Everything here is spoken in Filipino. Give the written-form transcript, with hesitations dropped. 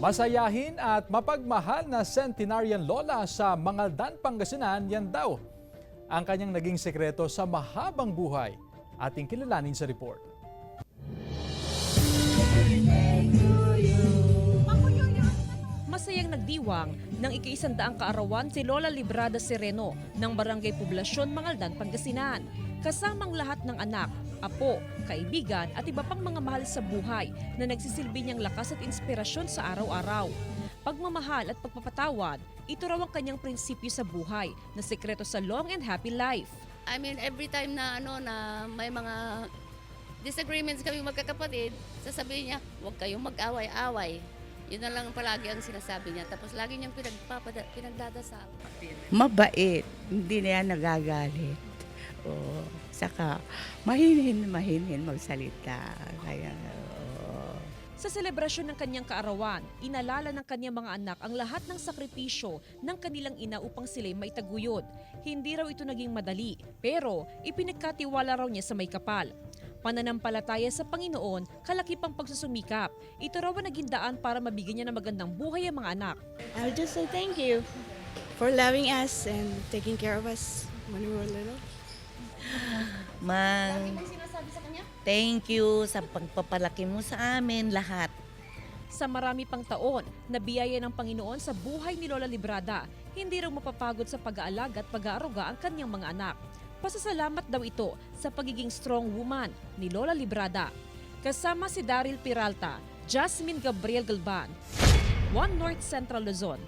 Masayahin at mapagmahal na centenarian lola sa Mangaldan, Pangasinan, yan daw ang kanyang naging sekreto sa mahabang buhay. Ating kilalanin sa report. Masayang nagdiwang ng ika-100 kaarawan si Lola Librada Sereno ng Barangay Poblasyon, Mangaldan, Pangasinan. Kasamang lahat ng anak, apo, kaibigan at iba pang mga mahal sa buhay na nagsisilbi niyang lakas at inspirasyon sa araw-araw. Pagmamahal at pagpapatawad, ito raw ang kanyang prinsipyo sa buhay na sekreto sa long and happy life. I mean, every time na na may mga disagreements kami magkakapatid, sasabihin niya, huwag kayong mag-away-away. Yun na lang palagi ang sinasabi niya. Tapos lagi niyang pinagdadasal. Mabait, hindi na yan nagagalit. Oo. Saka mahinhin magsalita. Kaya, oo. Sa selebrasyon ng kanyang kaarawan, inalala ng kanyang mga anak ang lahat ng sakripisyo ng kanilang ina upang sila'y maitaguyod. Hindi raw ito naging madali, pero ipinagkatiwala raw niya sa may kapal. Pananampalataya sa Panginoon, kalaki pang pagsusumikap. Ito raw ang naging daan para mabigyan niya ng magandang buhay ang mga anak. I'll just say thank you for loving us and taking care of us when we were little. Mang, thank you sa pagpapalaki mo sa amin lahat. Sa marami pang taon, nabiyaya ng Panginoon sa buhay ni Lola Librada, hindi raw mapapagod sa pag-aalaga at pag-aaruga ang kanyang mga anak. Pasasalamat daw ito sa pagiging strong woman ni Lola Librada. Kasama si Daryl Peralta, Jasmine Gabriel Galban, One North Central Luzon,